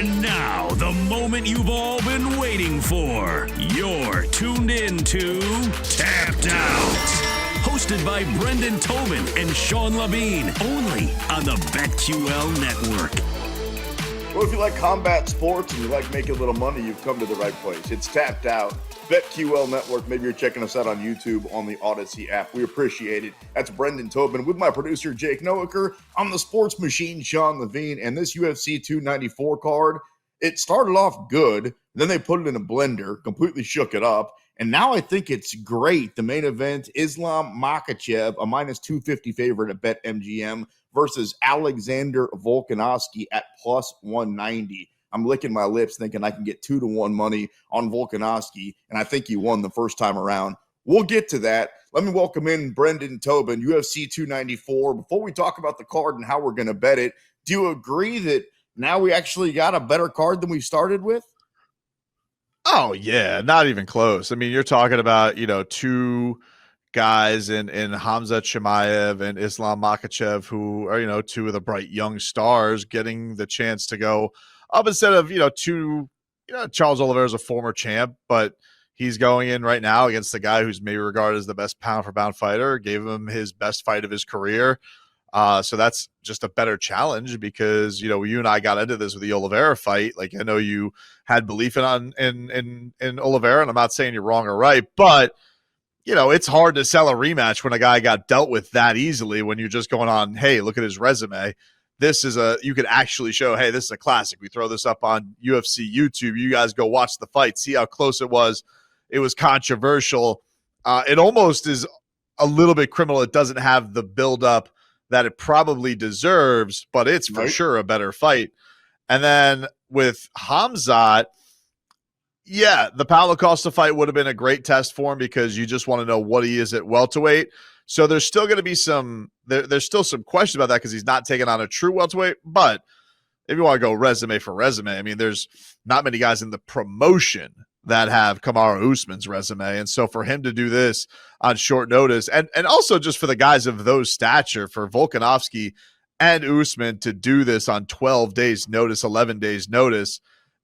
And now, the moment you've all been waiting for. You're tuned in to Tapped Out. Hosted by Brendan Tobin and Sean Levine. Only on the BetQL Network. Well, if you like combat sports and you like making a little money, you've come to the right place. It's Tapped Out. BetQL Network. Maybe you're checking us out on YouTube on the Odyssey app. We appreciate it. That's Brendan Tobin with my producer, Jake Noaker. I'm the sports machine, Sean Levine. And this UFC 294 card, it started off good. Then they put it in a blender, completely shook it up. And now I think it's great. The main event, Islam Makhachev, a minus 250 favorite at BetMGM versus Alexander Volkanovski at plus 190. I'm licking my lips thinking I can get 2-1 money on Volkanovski, and I think he won the first time around. We'll get to that. Let me welcome in Brendan Tobin, UFC 294. Before we talk about the card and how we're going to bet it, do you agree that now we actually got a better card than we started with? Oh, yeah, not even close. I mean, you're talking about, two guys in Khamzat Chimaev and Islam Makhachev who are, two of the bright young stars getting the chance to go up instead of, Charles Oliveira is a former champ, but he's going in right now against the guy who's maybe regarded as the best pound-for-pound fighter, gave him his best fight of his career. So that's just a better challenge because, you and I got into this with the Oliveira fight. Like, I know you had belief in Oliveira, and I'm not saying you're wrong or right, but, it's hard to sell a rematch when a guy got dealt with that easily when you're just going on, hey, look at his resume. This is you could actually show, hey, this is a classic. We throw this up on UFC YouTube. You guys go watch the fight, see how close it was. It was controversial. It almost is a little bit criminal. It doesn't have the buildup that it probably deserves, but it's for sure a better fight. And then with Khamzat, yeah, the Paulo Costa fight would have been a great test for him because you just want to know what he is at welterweight. So there's still going to be there's still some questions about that because he's not taking on a true welterweight. But if you want to go resume for resume, I mean, there's not many guys in the promotion that have Kamaru Usman's resume. And so for him to do this on short notice, and also just for the guys of those stature, for Volkanovski and Usman to do this on 12 days notice, 11 days notice,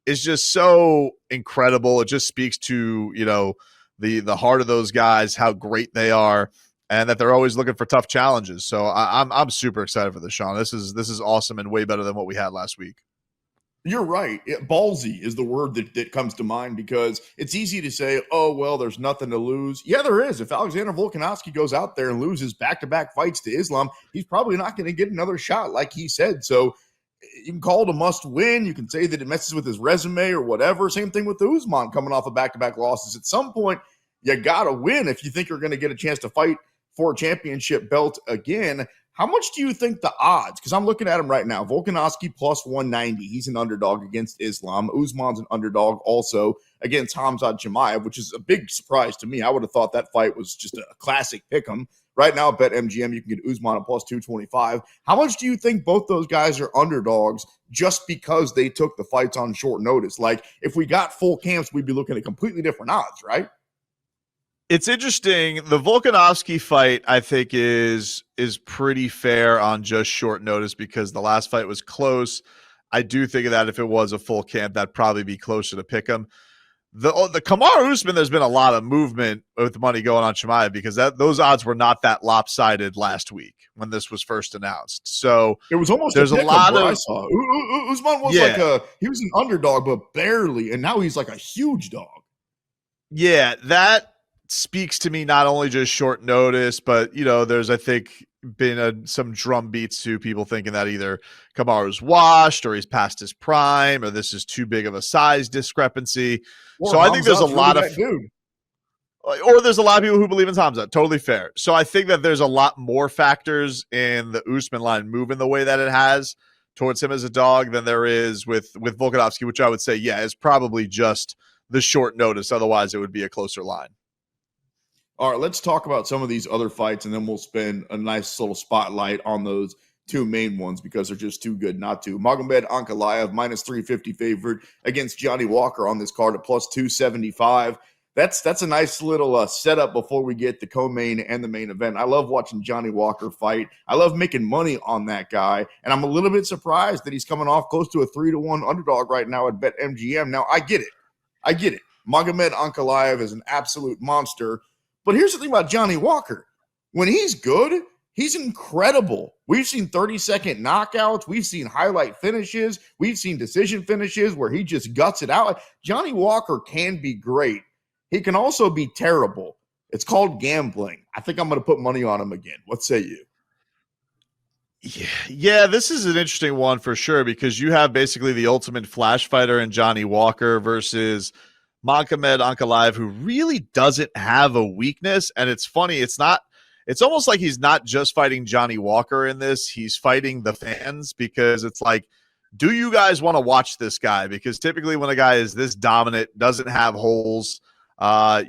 is just so incredible. It just speaks to, the heart of those guys, how great they are, and that they're always looking for tough challenges. So I'm super excited for this, Sean. This is awesome and way better than what we had last week. You're right. Ballsy is the word that comes to mind because it's easy to say, oh, well, there's nothing to lose. Yeah, there is. If Alexander Volkanovski goes out there and loses back-to-back fights to Islam, he's probably not going to get another shot like he said. So you can call it a must-win. You can say that it messes with his resume or whatever. Same thing with Usman coming off of back-to-back losses. At some point, you got to win if you think you're going to get a chance to fight for a championship belt again. How much do you think the odds? Because I'm looking at him right now. Volkanovski plus 190. He's an underdog against Islam. Usman's an underdog also against Khamzat Chimaev, which is a big surprise to me. I would have thought that fight was just a classic pick'em. Right now, at BetMGM, you can get Usman at plus 225. How much do you think both those guys are underdogs just because they took the fights on short notice? Like, if we got full camps, we'd be looking at completely different odds, right? It's interesting. The Volkanovski fight, I think, is pretty fair on just short notice because the last fight was close. I do think that if it was a full camp, that'd probably be closer to pick him. The Kamaru Usman, there's been a lot of movement with the money going on Chimaev because those odds were not that lopsided last week when this was first announced. So it was almost there's a lot of. I saw Usman was he was an underdog, but barely, and now he's like a huge dog. Yeah, that speaks to me not only just short notice, but there's I think been some drum beats to people thinking that either Kamaru's washed or he's past his prime or this is too big of a size discrepancy. Or so I think there's a lot of dude. Or there's a lot of people who believe in Khamzat. Totally fair. So I think that there's a lot more factors in the Usman line moving the way that it has towards him as a dog than there is with Volkanovski, which I would say, is probably just the short notice. Otherwise, it would be a closer line. All right, let's talk about some of these other fights, and then we'll spend a nice little spotlight on those two main ones because they're just too good not to. Magomed Ankalaev, minus 350 favorite against Johnny Walker on this card at plus 275. That's a nice little setup before we get the co-main and the main event. I love watching Johnny Walker fight. I love making money on that guy, and I'm a little bit surprised that he's coming off close to a 3-1 underdog right now at BetMGM. Now, I get it. Magomed Ankalaev is an absolute monster, but here's the thing about Johnny Walker. When he's good, he's incredible. We've seen 30-second knockouts. We've seen highlight finishes. We've seen decision finishes where he just guts it out. Johnny Walker can be great. He can also be terrible. It's called gambling. I think I'm going to put money on him again. What say you? Yeah, this is an interesting one for sure because you have basically the ultimate flash fighter in Johnny Walker versus Magomed Ankalaev, who really doesn't have a weakness. And it's funny, it's almost like he's not just fighting Johnny Walker in this. He's fighting the fans because it's like, do you guys want to watch this guy? Because typically when a guy is this dominant, doesn't have holes,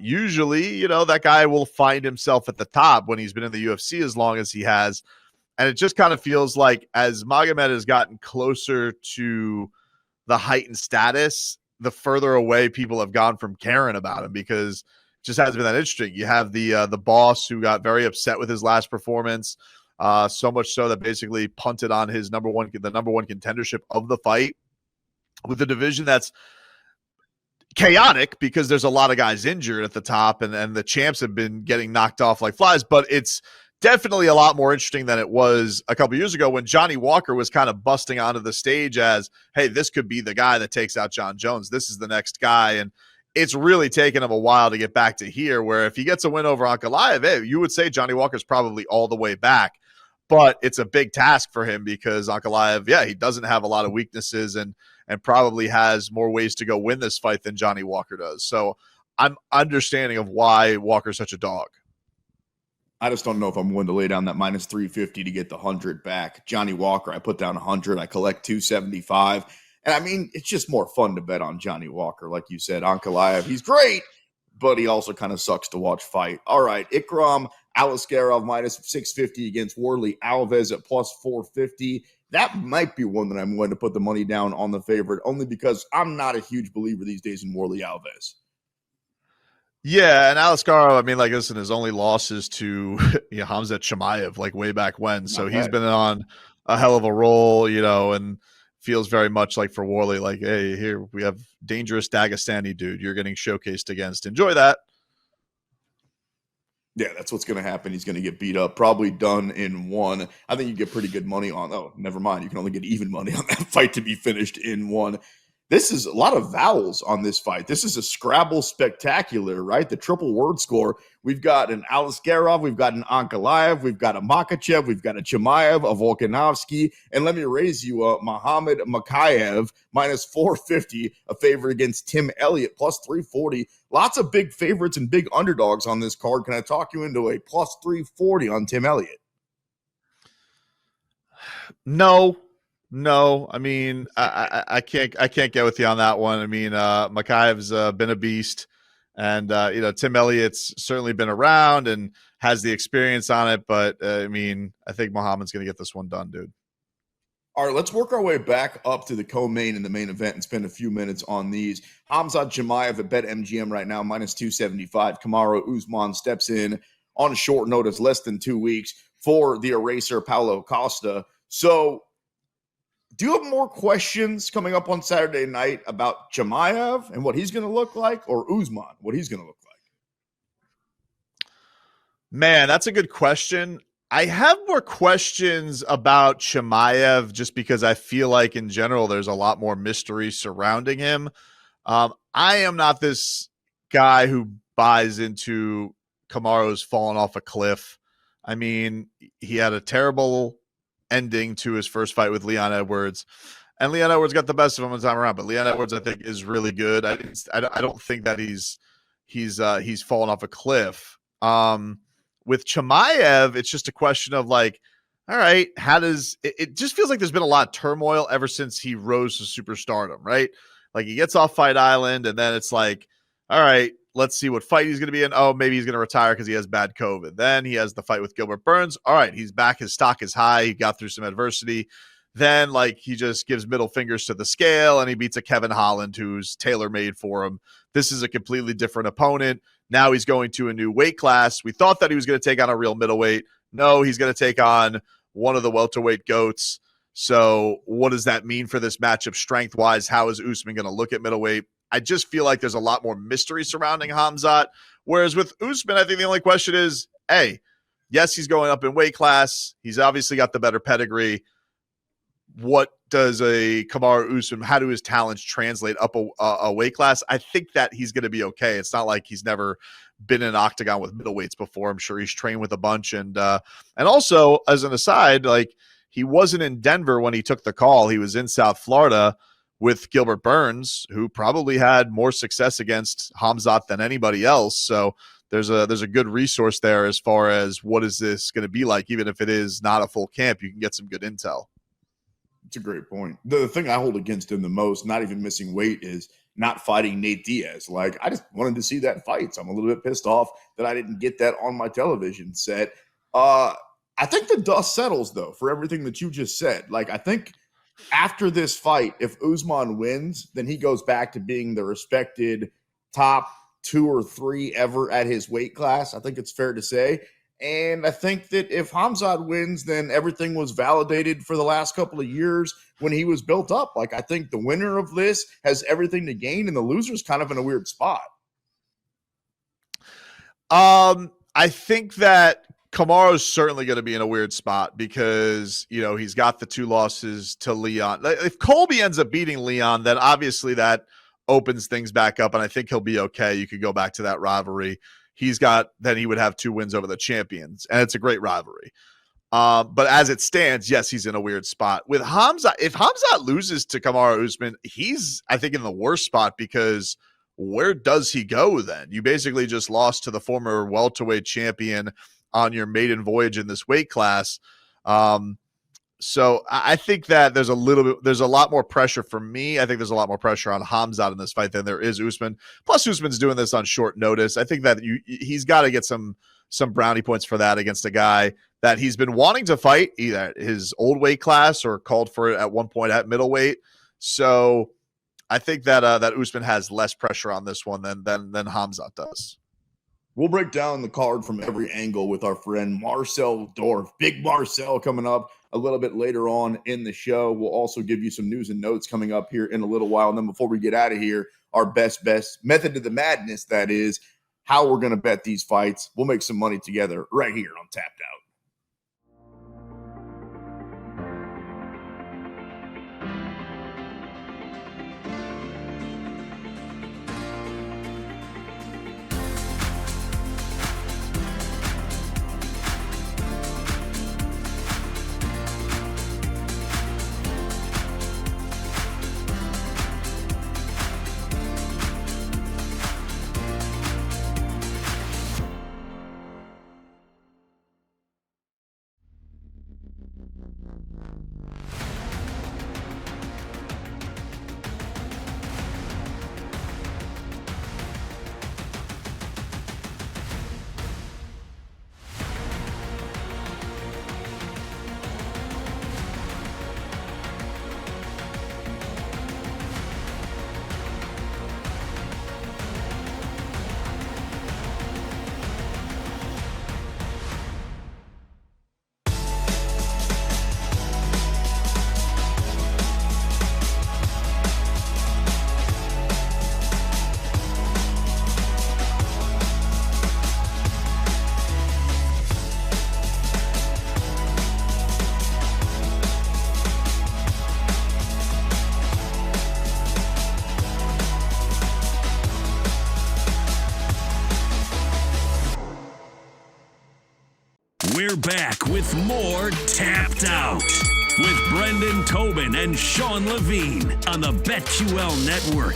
usually, that guy will find himself at the top when he's been in the UFC as long as he has. And it just kind of feels like as Magomed has gotten closer to the heightened status, the further away people have gone from caring about him because it just hasn't been that interesting. You have the boss who got very upset with his last performance, so much so that basically punted on his the number one contendership of the fight with a division that's chaotic because there's a lot of guys injured at the top and the champs have been getting knocked off like flies, but it's definitely a lot more interesting than it was a couple years ago when Johnny Walker was kind of busting onto the stage as, hey, this could be the guy that takes out John Jones. This is the next guy. And it's really taken him a while to get back to here, where if he gets a win over Ankalaev, hey, you would say Johnny Walker's probably all the way back. But it's a big task for him because Ankalaev, he doesn't have a lot of weaknesses and probably has more ways to go win this fight than Johnny Walker does. So I'm understanding of why Walker's such a dog. I just don't know if I'm willing to lay down that minus 350 to get the 100 back. Johnny Walker, I put down 100. I collect 275. And I mean, it's just more fun to bet on Johnny Walker. Like you said, Ankalaev, he's great, but he also kind of sucks to watch fight. All right, Ikram Aliskerov minus 650 against Warley Alves at plus 450. That might be one that I'm going to put the money down on the favorite, only because I'm not a huge believer these days in Warley Alves. Yeah, and Aliskerov, I mean, like, listen, his only losses to Khamzat Chimaev, like way back when. So he's been on a hell of a roll, and feels very much like for Warley, like, hey, here we have dangerous Dagestani dude you're getting showcased against. Enjoy that. Yeah, that's what's going to happen. He's going to get beat up, probably done in one. I think you get pretty good money on. Oh, never mind. You can only get even money on that fight to be finished in one. This is a lot of vowels on this fight. This is a Scrabble spectacular, right? The triple word score. We've got an Aliskerov, we've got an Ankalaev, we've got a Makhachev, we've got a Chimaev, a Volkanovski, and let me raise you a Muhammad Makayev minus 450, a favorite against Tim Elliott plus 340. Lots of big favorites and big underdogs on this card. Can I talk you into a plus 340 on Tim Elliott? No, I mean, I can't get with you on that one. I mean, Makayev's been a beast, and Tim Elliott's certainly been around and has the experience on it. But I mean, I think Muhammad's going to get this one done, dude. All right, let's work our way back up to the co-main and the main event and spend a few minutes on these. Khamzat Chimaev at BetMGM right now, minus 275. Kamaru Usman steps in on short notice, less than 2 weeks, for the eraser Paulo Costa. So, do you have more questions coming up on Saturday night about Chimaev and what he's going to look like, or Usman, what he's going to look like? Man, that's a good question. I have more questions about Chimaev just because I feel like in general there's a lot more mystery surrounding him. I am not this guy who buys into Kamaru's falling off a cliff. I mean, he had a terrible ending to his first fight with Leon Edwards, and Leon Edwards got the best of him one time around. But Leon Edwards, I think, is really good. I don't think that he's fallen off a cliff. With Chimaev, it's just a question of like, all right, how does it just feels like there's been a lot of turmoil ever since he rose to superstardom, right? Like he gets off Fight Island, and then it's like, all right, let's see what fight he's going to be in. Oh, maybe he's going to retire because he has bad COVID. Then he has the fight with Gilbert Burns. All right, he's back. His stock is high. He got through some adversity. then like he just gives middle fingers to the scale and he beats a Kevin Holland who's tailor-made for him. This is a completely different opponent. Now he's going to a new weight class. We thought that he was going to take on a real middleweight. No, he's going to take on one of the welterweight goats. So what does that mean for this matchup strength-wise? How is Usman going to look at middleweight? I just feel like there's a lot more mystery surrounding Khamzat. Whereas with Usman, I think the only question is, hey, yes, he's going up in weight class. He's obviously got the better pedigree. What does a Kamaru Usman, how do his talents translate up a weight class? I think that he's going to be okay. It's not like he's never been in an octagon with middleweights before. I'm sure he's trained with a bunch. And also, as an aside, like he wasn't in Denver when he took the call. He was in South Florida with Gilbert Burns, who probably had more success against Khamzat than anybody else. So there's a good resource there as far as what is this going to be like. Even if it is not a full camp, you can get some good intel. It's a great point. The thing I hold against him the most, not even missing weight, is not fighting Nate Diaz. Like, I just wanted to see that fight. So I'm a little bit pissed off that I didn't get that on my television set. I think the dust settles, though, for everything that you just said. Like, I think after this fight, if Usman wins, then he goes back to being the respected top 2 or 3 ever at his weight class. I think it's fair to say. And I think that if Khamzat wins, then everything was validated for the last couple of years when he was built up. Like, I think the winner of this has everything to gain, and the loser's kind of in a weird spot. I think that Kamaru's certainly going to be in a weird spot because, you know, he's got the 2 losses to Leon. If Colby ends up beating Leon, then obviously that opens things back up, and I think he'll be okay. You could go back to that rivalry. Then he would have 2 wins over the champions, and it's a great rivalry. But as it stands, yes, he's in a weird spot. With Khamzat, if Khamzat loses to Kamaru Usman, he's, I think, in the worst spot because where does he go then? You basically just lost to the former welterweight champion on your maiden voyage in this weight class. So I think that there's a lot more pressure for me. I think there's a lot more pressure on Khamzat in this fight than there is Usman. Plus, Usman's doing this on short notice. I think that he's got to get some brownie points for that against a guy that he's been wanting to fight either at his old weight class or called for it at one point at middleweight. So I think that that Usman has less pressure on this one than Khamzat does. We'll break down the card from every angle with our friend Marcel Dorff. Big Marcel coming up a little bit later on in the show. We'll also give you some news and notes coming up here in a little while. And then before we get out of here, our best method to the madness, that is how we're going to bet these fights. We'll make some money together right here on Tapped Out. We're back with more Tapped Out with Brendan Tobin and Sean Levine on the BetQL Network.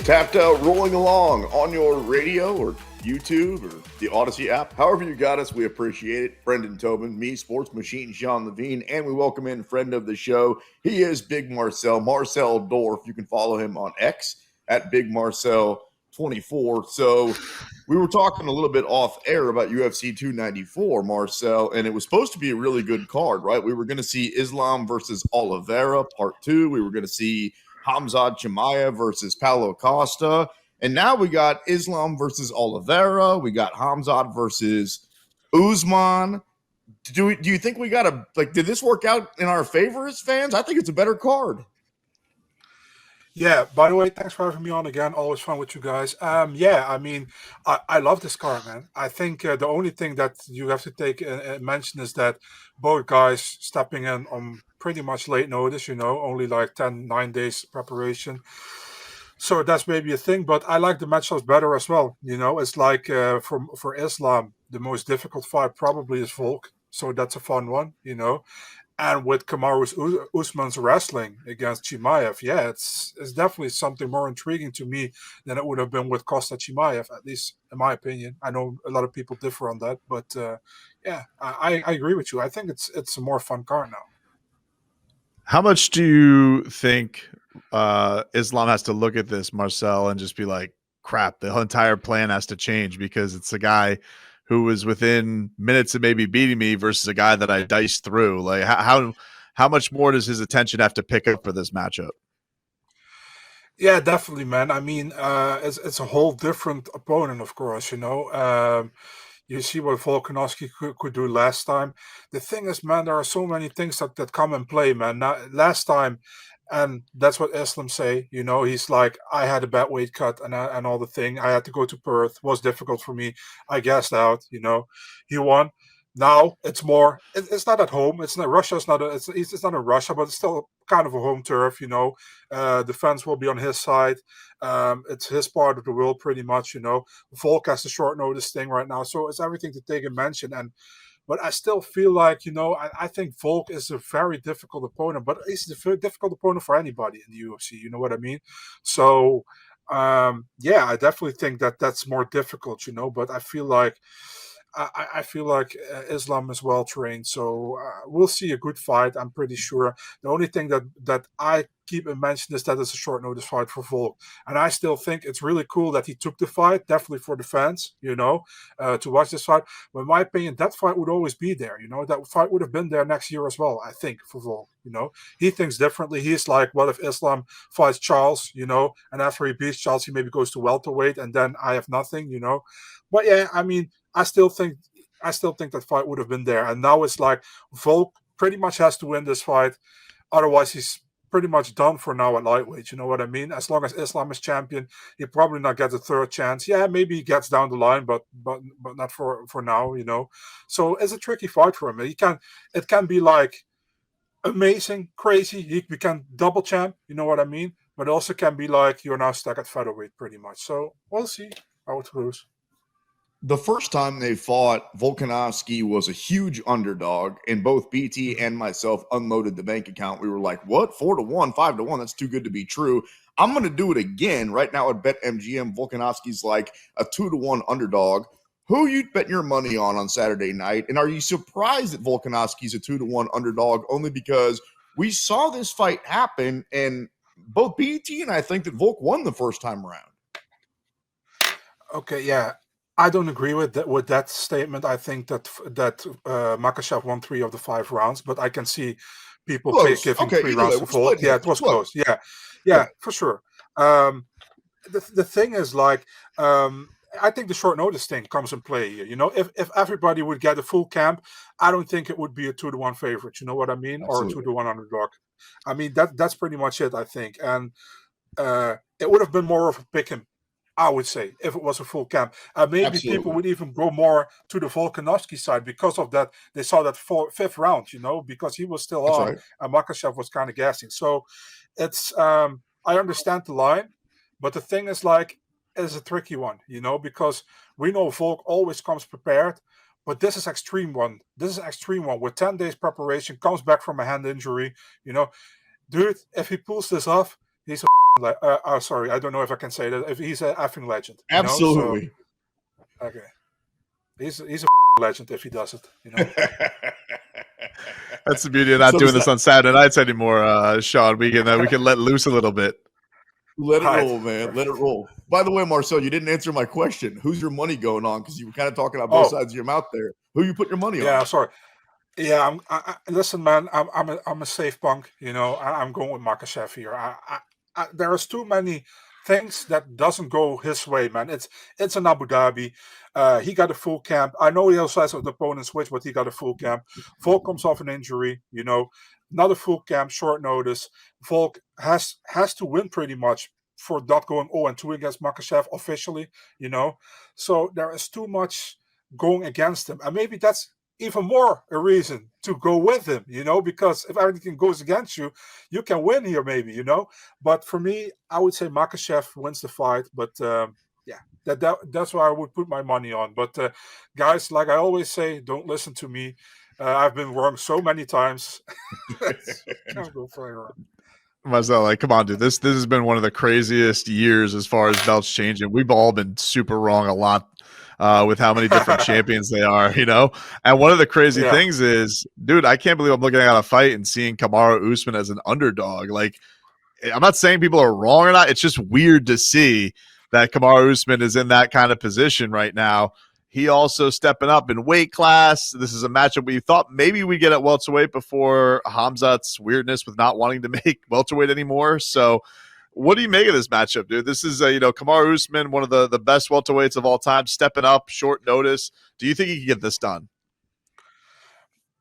Tapped Out rolling along on your radio or YouTube or the Odyssey app. However you got us, we appreciate it. Brendan Tobin, me, Sports Machine, Sean Levine, and we welcome in friend of the show. He is Big Marcel Dorff. You can follow him on X at Big Marcel 24. So we were talking a little bit off air about UFC 294, Marcel, and it was supposed to be a really good card, right? We were going to see Islam versus Oliveira, part 2. We were going to see Khamzat Chimaev versus Paulo Costa. And now we got Islam versus Oliveira. We got Khamzat versus Usman. Do you think we got did this work out in our favor as fans? I think it's a better card. Yeah, by the way, thanks for having me on again. Always fun with you guys. Yeah, I mean, I love this card, man. I think the only thing that you have to take mention is that both guys stepping in on pretty much late notice, only like 9 days preparation. So that's maybe a thing, but I like the matchups better as well. It's like for Islam, the most difficult fight probably is Volk. So that's a fun one, And with Kamaru Usman's wrestling against Chimaev, yeah, it's definitely something more intriguing to me than it would have been with Costa Chimaev, at least in my opinion. I know a lot of people differ on that, but yeah, I agree with you. I think it's a more fun card now. How much do you think Islam has to look at this, Marcel, and just be like, crap, the entire plan has to change because it's a guy who was within minutes of maybe beating me versus a guy that I diced through? Like, how much more does his attention have to pick up for this matchup? Yeah, definitely, man. I mean, it's a whole different opponent, of course. You see what Volkanovski could do last time. The thing is, man, there are so many things that come and play, man. Now, last time, and that's what Islam say. He's like, I had a bad weight cut and all the thing. I had to go to Perth. It was difficult for me. I gassed out. He won. Now it's more. It's not at home. It's not Russia. It's not. It's not in Russia, but it's still kind of a home turf. The fans will be on his side. It's his part of the world, pretty much. Volk has the short notice thing right now, so it's everything to take and mention. But I still feel like, I think Volk is a very difficult opponent, but he's a very difficult opponent for anybody in the UFC. You know what I mean? So, yeah, I definitely think that's more difficult, but I feel like Islam is well trained, so we'll see a good fight. I'm pretty sure. The only thing that I keep in mention is that it's a short notice fight for Volk, and I still think it's really cool that he took the fight. Definitely for the fans, to watch this fight. But in my opinion, that fight would always be there. That fight would have been there next year as well. I think for Volk, he thinks differently. He's like, well, if Islam fights Charles, and after he beats Charles, he maybe goes to welterweight, and then I have nothing, But yeah, I mean, I still think that fight would have been there. And now it's like Volk pretty much has to win this fight. Otherwise, he's pretty much done for now at lightweight. You know what I mean? As long as Islam is champion, he probably not gets a third chance. Yeah, maybe he gets down the line, but not for now, So it's a tricky fight for him. It can be like amazing, crazy. He become double champ, you know what I mean? But it also can be like you're now stuck at featherweight pretty much. So we'll see how it goes. The first time they fought, Volkanovski was a huge underdog, and both BT and myself unloaded the bank account. We were like, what? 4-1, 5-1? That's too good to be true. I'm going to do it again. Right now at BetMGM, Volkanovski's like a 2-1 underdog. Who you betting your money on Saturday night? And are you surprised that Volkanovski's a 2-1 underdog only because we saw this fight happen, and both BT and I think that Volk won the first time around? Okay, yeah. I don't agree with that statement. I think that Makhachev won 3 of the 5 rounds, but I can see people giving 3 rounds to Volk. Yeah, it was close. Yeah, for sure. The thing is, like, I think the short notice thing comes in play here. If everybody would get a full camp, I don't think it would be a 2-1 favorite. You know what I mean? Absolutely. Or a 2-1 underdog. I mean, that's pretty much it, I think. And it would have been more of a pick 'em, I would say, if it was a full camp. Maybe Absolutely. people would even go more to the Volkanovski side because of that. They saw that 5th round, because he was still on, right. And Makhachev was kind of gassing. So it's, I understand the line, but the thing is, like, it's a tricky one, because we know Volk always comes prepared, but this is extreme one. This is extreme one with 10 days preparation, comes back from a hand injury, Dude, if he pulls this off, he's a sorry, I don't know if I can say that. If he's an effing legend, Absolutely. So, okay, he's a legend if he does it. That's the beauty of not doing this on Saturday nights anymore, Sean. We can let loose a little bit. Let it Right. roll, man. Let it roll. By the way, Marcel, you didn't answer my question. Who's your money going on? Because you were kind of talking out both Oh, sides of your mouth there. Who you put your money yeah. on? Sorry. Yeah. Listen, man. I'm a safe punk. I'm going with Makachev here. There's too many things that doesn't go his way, man. It's in Abu Dhabi. He got a full camp. I know he also has an opponent switch, but he got a full camp. Volk comes off an injury. Not a full camp, short notice. Volk has to win pretty much for not going 0-2 against Makachev officially. So there is too much going against him, and maybe that's even more a reason to go with him, because if everything goes against you, you can win here, maybe. But for me, I would say Makachev wins the fight. But yeah, that's why I would put my money on. But guys, like I always say, don't listen to me. I've been wrong so many times. Can't go further. Marcel, like, come on, dude. This has been one of the craziest years as far as belts changing. We've all been super wrong a lot with how many different champions they are, And one of the crazy Yeah. things is, dude, I can't believe I'm looking at a fight and seeing Kamaru Usman as an underdog. Like, I'm not saying people are wrong or not. It's just weird to see that Kamaru Usman is in that kind of position right now. He also stepping up in weight class. This is a matchup we thought maybe we'd get at welterweight before Hamzat's weirdness with not wanting to make welterweight anymore. So what do you make of this matchup, dude? This is, Kamaru Usman, one of the best welterweights of all time, stepping up, short notice. Do you think he can get this done?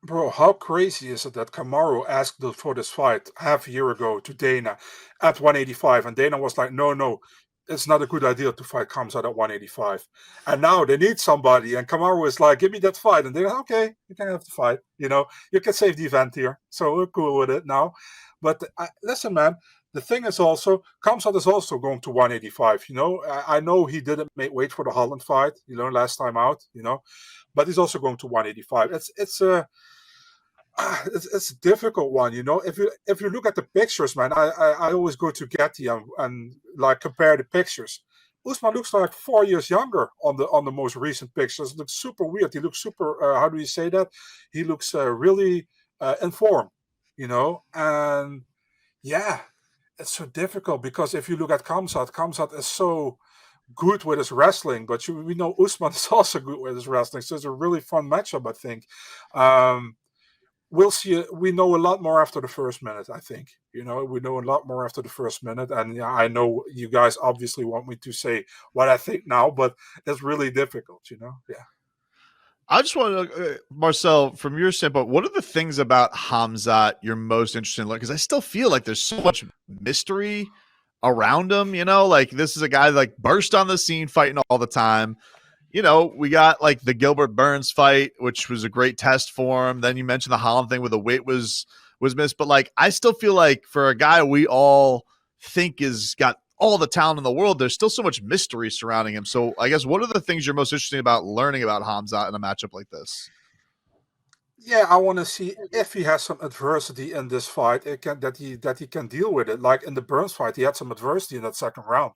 Bro, how crazy is it that Kamaru asked for this fight half a year ago to Dana at 185, and Dana was like, no, it's not a good idea to fight Khamzat at 185. And now they need somebody, and Kamaru is like, give me that fight. And they're like, okay, you can have the fight. You can save the event here. So we're cool with it now. But listen, man, the thing is also, Khamzat is also going to 185. I know he didn't make weight for the Holland fight, last time out, but he's also going to 185. It's a difficult one, If you look at the pictures, man, I always go to Getty and like compare the pictures. Usman looks like 4 years younger on the most recent pictures. It looks super weird. He looks super. How do you say that? He looks really informed, And yeah, it's so difficult because if you look at Khamzat is so good with his wrestling, but we know Usman is also good with his wrestling. So it's a really fun matchup, I think. We'll see. We know a lot more after the first minute, I think. We know a lot more after the first minute. And yeah, I know you guys obviously want me to say what I think now, but it's really difficult, Yeah. I just want to, Marcel, from your standpoint, what are the things about Hamzat you're most interested in learning? Because I still feel like there's so much mystery around him, like this is a guy like burst on the scene fighting all the time. We got like the Gilbert Burns fight, which was a great test for him. Then you mentioned the Holland thing where the weight was missed. But like, I still feel like for a guy we all think is got all the talent in the world, there's still so much mystery surrounding him. So I guess what are the things you're most interested about learning about Hamzat in a matchup like this? Yeah, I want to see if he has some adversity in this fight. That he can deal with it. Like in the Burns fight, he had some adversity in that second round.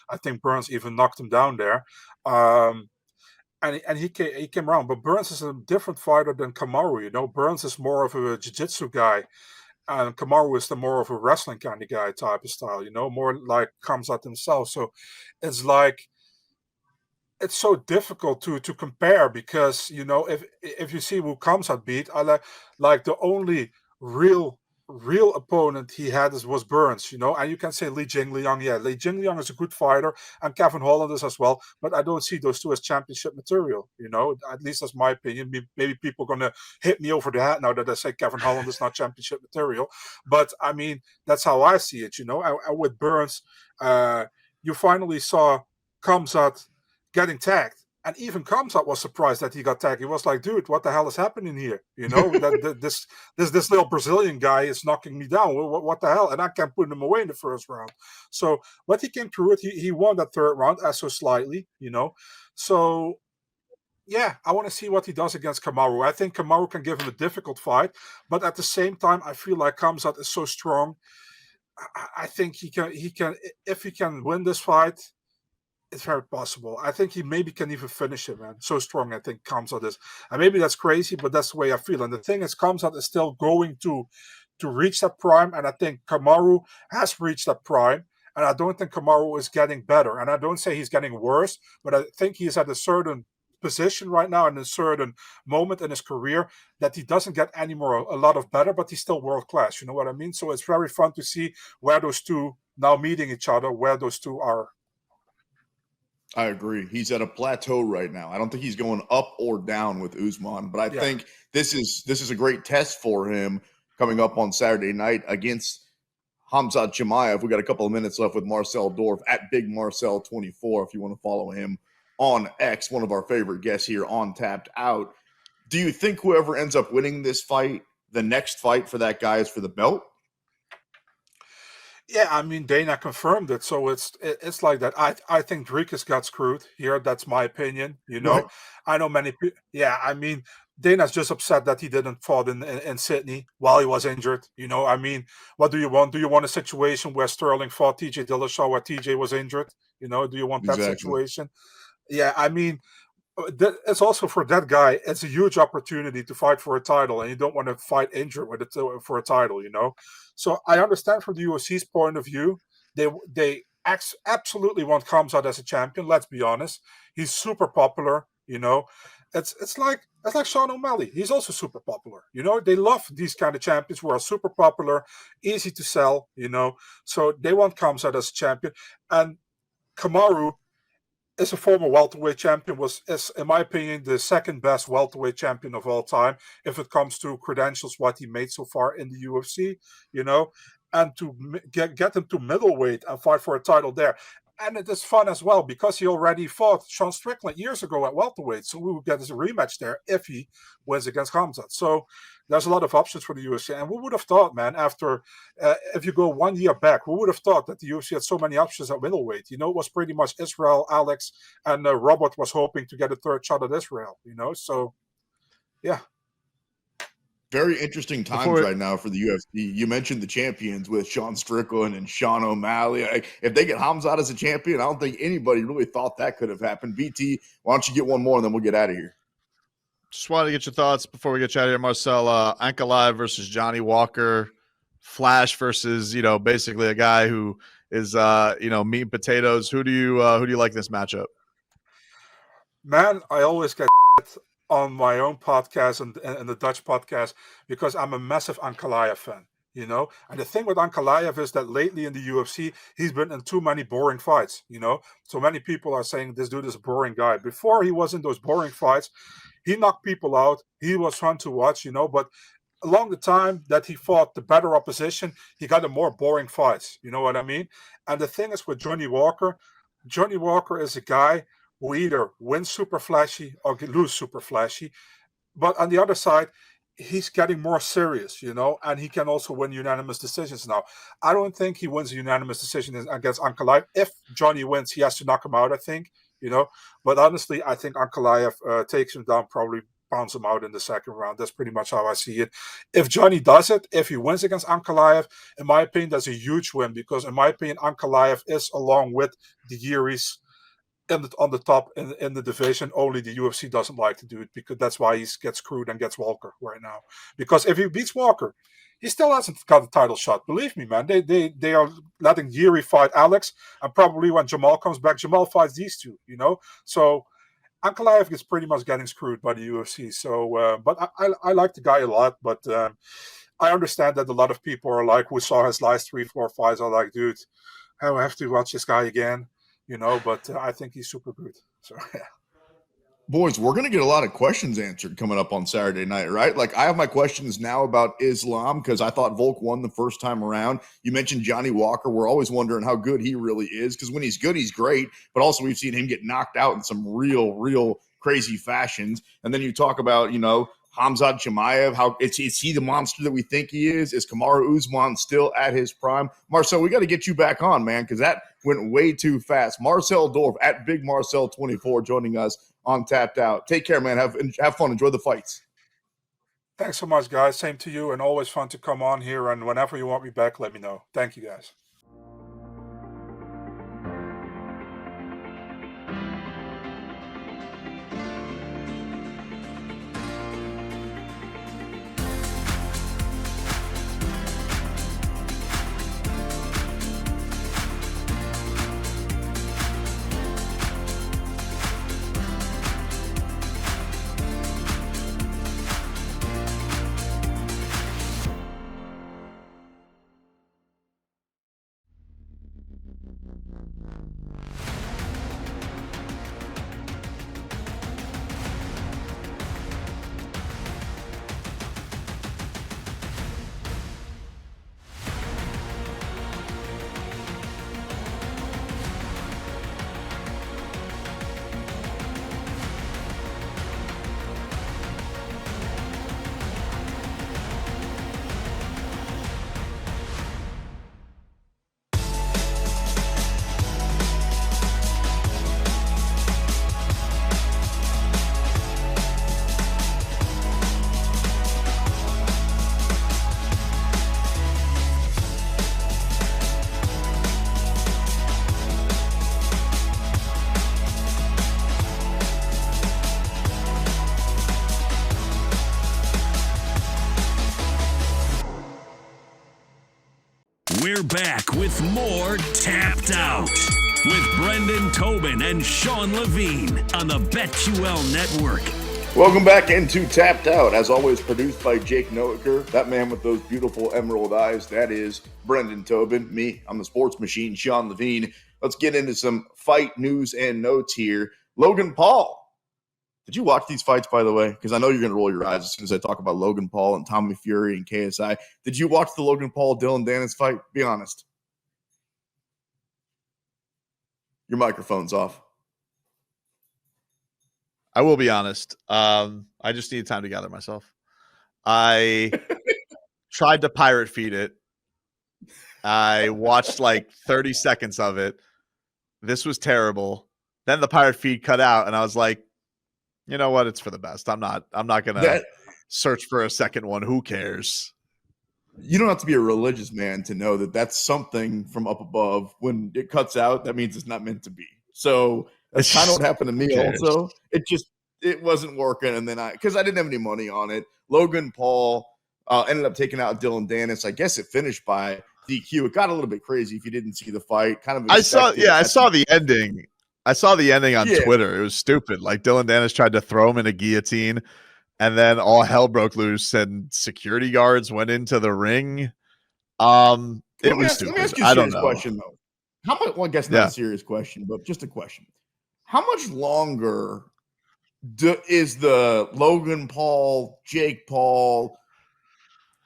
I think Burns even knocked him down there. And he came around. But Burns is a different fighter than Kamaru. Burns is more of a jiu-jitsu guy, and Kamaru is the more of a wrestling kind of guy type of style. More like Khamzat himself. So it's like it's so difficult to compare because if you see who Khamzat beat, I like the only real opponent he had was Burns, and you can say Li Jingliang. Yeah, Li Jingliang is a good fighter, and Kevin Holland is as well, but I don't see those two as championship material. At least that's my opinion. Maybe people are gonna hit me over the head now that I say Kevin Holland is not championship material, but I mean that's how I see it. And with Burns, you finally saw Khamzat getting tagged. And even Khamzat was surprised that he got tagged. He was like, dude, what the hell is happening here? This little Brazilian guy is knocking me down. What the hell? And I can't put him away in the first round. So, but he came through it. He won that third round, so slightly, So, yeah, I want to see what he does against Kamaru. I think Kamaru can give him a difficult fight. But at the same time, I feel like Khamzat is so strong. I think he can, if he can win this fight, it's very possible. I think he maybe can even finish it, man. So strong, I think Khamzat is. And maybe that's crazy, but that's the way I feel. And the thing is, Khamzat is still going to reach that prime. And I think Kamaru has reached that prime. And I don't think Kamaru is getting better. And I don't say he's getting worse, but I think he's at a certain position right now in a certain moment in his career that he doesn't get any more a lot of better, but he's still world class. You know what I mean? So it's very fun to see where those two now meeting each other, where those two are. I agree. He's at a plateau right now. I don't think he's going up or down with Usman, but I think this is a great test for him coming up on Saturday night against Khamzat Chimaev. We got a couple of minutes left with Marcel Dorf at Big Marcel 24 if you want to follow him on X, one of our favorite guests here on Tapped Out. Do you think whoever ends up winning this fight, the next fight for that guy is for the belt? Yeah, I mean, Dana confirmed it, so it's like that. I think Dricus got screwed here. That's my opinion. You know, Right. I know many people. Yeah, I mean, Dana's just upset that he didn't fight in Sydney while he was injured. You know, I mean, what do you want? Do you want a situation where Sterling fought TJ Dillashaw where TJ was injured? You know, do you want that Exactly. situation? Yeah, I mean, it's also for that guy. It's a huge opportunity to fight for a title, and you don't want to fight injured with it for a title. You know, so I understand from the UFC's point of view, they absolutely want Khamzat as a champion. Let's be honest, he's super popular. You know, it's like Sean O'Malley. He's also super popular. You know, they love these kind of champions who are super popular, easy to sell. You know, so they want Khamzat as a champion, and Kamaru is a former welterweight champion, is, in my opinion, the second best welterweight champion of all time if it comes to credentials, what he made so far in the UFC, you know, and to get him to middleweight and fight for a title there. And it is fun as well because he already fought Sean Strickland years ago at welterweight, so we will get his rematch there if he wins against Khamzat. So there's a lot of options for the UFC, and we would have thought, man, after if you go 1 year back, we would have thought that the UFC had so many options at middleweight. You know, it was pretty much Israel, Alex, and Robert was hoping to get a third shot at Israel. You know, so yeah. Very interesting times right now for the UFC. You mentioned the champions with Sean Strickland and Sean O'Malley. If they get Khamzat as a champion, I don't think anybody really thought that could have happened. BT, why don't you get one more and then we'll get out of here. Just wanted to get your thoughts before we get you out of here, Marcel. Ankalaev versus Johnny Walker, Flash versus, you know, basically a guy who is, you know, meat and potatoes. Who do you like this matchup? Man, I always get on my own podcast and the Dutch podcast because I'm a massive Ankalaev fan, you know. And the thing with Ankalaev is that lately in the UFC, he's been in too many boring fights, you know. So many people are saying this dude is a boring guy. Before he was in those boring fights, he knocked people out. He was fun to watch, you know, but along the time that he fought the better opposition, he got in more boring fights. You know what I mean? And the thing is with Johnny Walker is a guy who either wins super flashy or lose super flashy. But on the other side, he's getting more serious, you know, and he can also win unanimous decisions now. I don't think he wins a unanimous decision against Ankalaev. If Johnny wins, he has to knock him out, I think, you know. But honestly, I think Ankalaev takes him down, probably pounds him out in the second round. That's pretty much how I see it. If Johnny does it, if he wins against Ankalaev, in my opinion, that's a huge win because, in my opinion, Ankalaev is, along with the Yiris, on the top in the division. Only the UFC doesn't like to do it because that's why he gets screwed and gets Walker right now. Because if he beats Walker, he still hasn't got a title shot. Believe me, man. They are letting Yuri fight Alex, and probably when Jamal comes back, Jamal fights these two. You know, so Ankalaev is pretty much getting screwed by the UFC. So, but I like the guy a lot, but I understand that a lot of people are like, who saw his last 3-4 fights, are like, dude, I have to watch this guy again. You know, but I think he's super good. So, yeah. Boys, we're going to get a lot of questions answered coming up on Saturday night, right? Like, I have my questions now about Islam because I thought Volk won the first time around. You mentioned Johnny Walker. We're always wondering how good he really is because when he's good, he's great. But also we've seen him get knocked out in some real crazy fashions. And then you talk about, you know, Khamzat Chimaev, how is he the monster that we think he is? Is Kamaru Usman still at his prime? Marcel, we got to get you back on, man, because that went way too fast. Marcel Dorf at Big Marcel 24 joining us on Tapped Out. Take care, man. Have fun. Enjoy the fights. Thanks so much, guys. Same to you, and always fun to come on here. And whenever you want me back, let me know. Thank you, guys. We're back with more Tapped Out with Brendan Tobin and Sean Levine on the BetQL Network. Welcome back into Tapped Out. As always, produced by Jake Noaker, that man with those beautiful emerald eyes. That is Brendan Tobin. Me, I'm the sports machine, Sean Levine. Let's get into some fight news and notes here. Logan Paul. Did you watch these fights, by the way? Because I know you're going to roll your eyes as soon as I talk about Logan Paul and Tommy Fury and KSI. Did you watch the Logan Paul-Dylan Dennis fight? Be honest. Your microphone's off. I will be honest. I just need time to gather myself. I tried to pirate feed it. I watched like 30 seconds of it. This was terrible. Then the pirate feed cut out, and I was like, you know what? It's for the best. I'm not gonna search for a second one. Who cares? You don't have to be a religious man to know that that's something from up above. When it cuts out, that means it's not meant to be. So that's kind of what happened to me also. It wasn't working. And then because I didn't have any money on it, Logan Paul ended up taking out Dylan Dennis. I guess it finished by DQ. It got a little bit crazy if you didn't see the fight. I saw the ending. I saw the ending on Twitter. It was stupid. Like Dylan Dennis tried to throw him in a guillotine, and then all hell broke loose, and security guards went into the ring. It was stupid. Let me ask you a serious question, though. How much? Well, I guess not a serious question, but just a question. How much longer is the Logan Paul, Jake Paul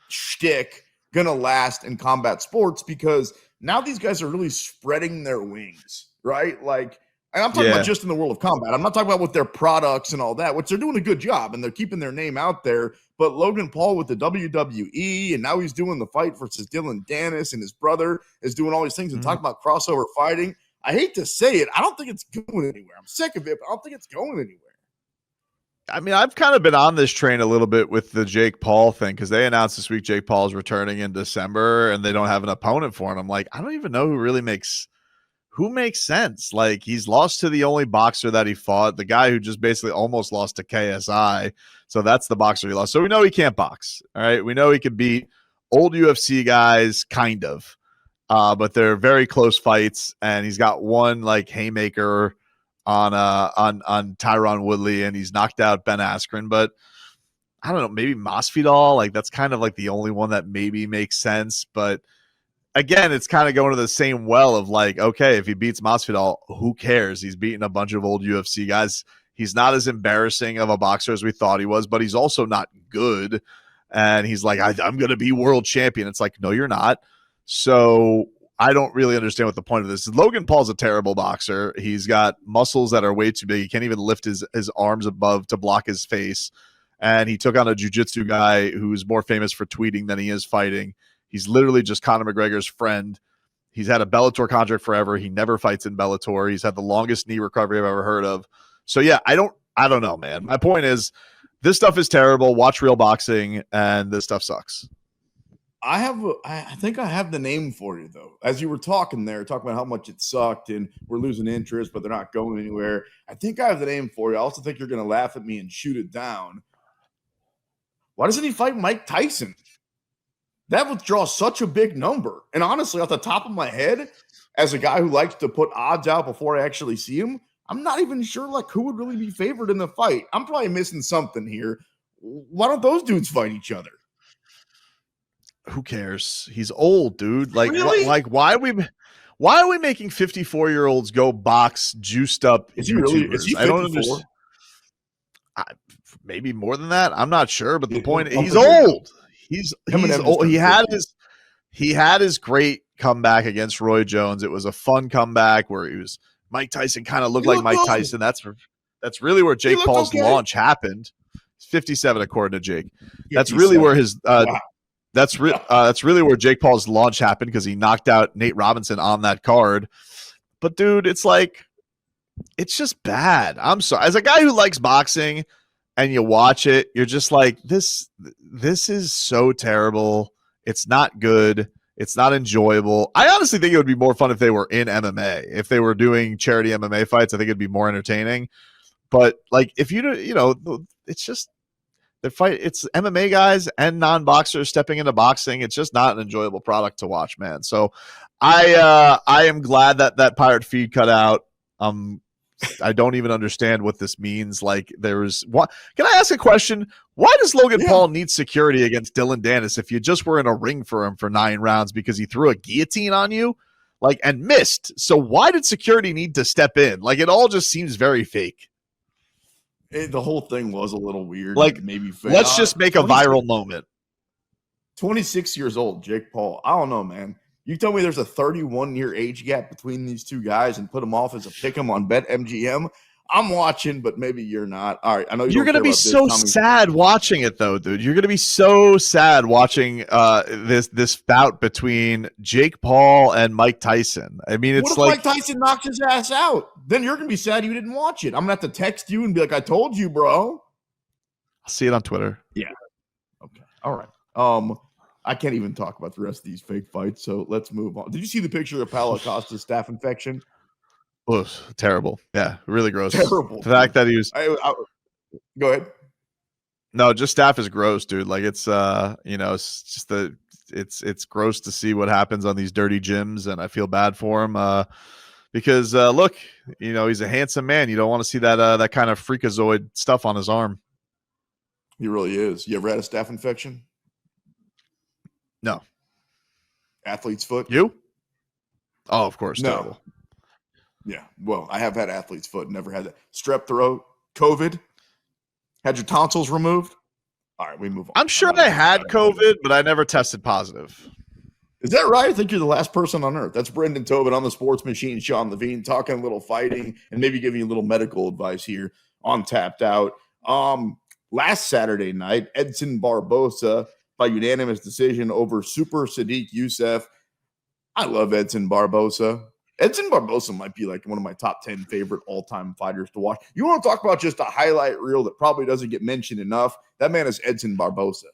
shtick gonna last in combat sports? Because now these guys are really spreading their wings, right? Like. And I'm talking about just in the world of combat. I'm not talking about with their products and all that, which they're doing a good job and they're keeping their name out there. But Logan Paul with the WWE, and now he's doing the fight versus Dylan Dennis, and his brother is doing all these things and talking about crossover fighting. I hate to say it. I don't think it's going anywhere. I'm sick of it, but I don't think it's going anywhere. I mean, I've kind of been on this train a little bit with the Jake Paul thing because they announced this week Jake Paul is returning in December and they don't have an opponent for him. I'm like, I don't even know who makes sense. Like, he's lost to the only boxer that he fought, the guy who just basically almost lost to KSI. So that's the boxer he lost. So we know he can't box. All right. We know he can beat old UFC guys, kind of. But they're very close fights. And he's got one like haymaker on Tyron Woodley, and he's knocked out Ben Askren. But I don't know, maybe Masvidal. Like, that's kind of like the only one that maybe makes sense. But again, it's kind of going to the same well of like, okay, if he beats Masvidal, who cares? He's beaten a bunch of old UFC guys. He's not as embarrassing of a boxer as we thought he was, but he's also not good. And he's like, I'm going to be world champion. It's like, no, you're not. So I don't really understand what the point of this is. Logan Paul's a terrible boxer. He's got muscles that are way too big. He can't even lift his arms above to block his face. And he took on a jiu-jitsu guy who's more famous for tweeting than he is fighting. He's literally just Conor McGregor's friend. He's had a Bellator contract forever. He never fights in Bellator. He's had the longest knee recovery I've ever heard of. So yeah, I don't know, man. My point is, this stuff is terrible. Watch real boxing, and this stuff sucks. I think I have the name for you, though. As you were talking about how much it sucked and we're losing interest, but they're not going anywhere. I think I have the name for you. I also think you're going to laugh at me and shoot it down. Why doesn't he fight Mike Tyson? That would draw such a big number. And honestly, off the top of my head, as a guy who likes to put odds out before I actually see him, I'm not even sure like who would really be favored in the fight. I'm probably missing something here. Why don't those dudes fight each other? Who cares? He's old, dude. Like, really? why Why are we making 54-year-olds go box juiced up Is he really? YouTubers? Is he I don't 54? understand. Maybe more than that. I'm not sure, but the point I'll he's forget that. old. He's Eminem just old. turned 50. He had his great comeback against Roy Jones. It was a fun comeback where Mike Tyson kind of looked He like looked Mike good. Tyson. That's really where Jake looked Paul's okay. launch happened. 57 according to Jake. That's 57. really where his Wow. that's really where Jake Paul's launch happened because he knocked out Nate Robinson on that card. But dude, it's just bad. I'm sorry. As a guy who likes boxing and you watch it, you're just like, this is so terrible. It's not good. It's not enjoyable. I honestly think it would be more fun if they were in MMA. If they were doing charity MMA fights, I think it'd be more entertaining. But like, if it's just the fight. It's MMA guys and non-boxers stepping into boxing. It's just not an enjoyable product to watch, man. So I am glad that pirate feed cut out. I don't even understand what this means. Like, what? Can I ask a question? Why does Logan Paul need security against Dylan Dennis if you just were in a ring for him for 9 rounds because he threw a guillotine on you, and missed? So why did security need to step in? Like, it all just seems very fake. The whole thing was a little weird. Like, maybe fake. Let's just make a viral moment. 26 years old, Jake Paul. I don't know, man. You tell me there's a 31-year age gap between these two guys and put them off as a pick 'em on BetMGM. I'm watching, but maybe you're not. All right, I know you're going to be so sad watching it, though, dude. You're going to be so sad watching this bout between Jake Paul and Mike Tyson. I mean, it's what if Mike Tyson knocks his ass out? Then you're going to be sad you didn't watch it. I'm going to have to text you and be like, I told you, bro. I'll see it on Twitter. Yeah. Okay. All right. I can't even talk about the rest of these fake fights, so let's move on. Did you see the picture of Paulo Costa's staph infection? Oh, terrible. Yeah, really gross. Terrible. The fact that he was go ahead. No, just staph is gross, dude. Like, it's it's just it's gross to see what happens on these dirty gyms, and I feel bad for him because look, he's a handsome man. You don't want to see that kind of freakazoid stuff on his arm. He really is. You ever had a staph infection? No. Athlete's foot? You? Oh, of course. No. Terrible. Yeah. Well, I have had athlete's foot. Never had that. Strep throat, COVID. Had your tonsils removed? All right, we move on. I'm sure I had COVID, but I never tested positive. Is that right? I think you're the last person on earth. That's Brendan Tobin on the Sports Machine, Sean Levine, talking a little fighting and maybe giving you a little medical advice here on Tapped Out. Last Saturday night, Edson Barboza by unanimous decision over Super Sadiq Youssef. I love Edson Barboza. Edson Barboza might be like one of my top 10 favorite all-time fighters to watch. You want to talk about just a highlight reel that probably doesn't get mentioned enough? That man is Edson Barboza.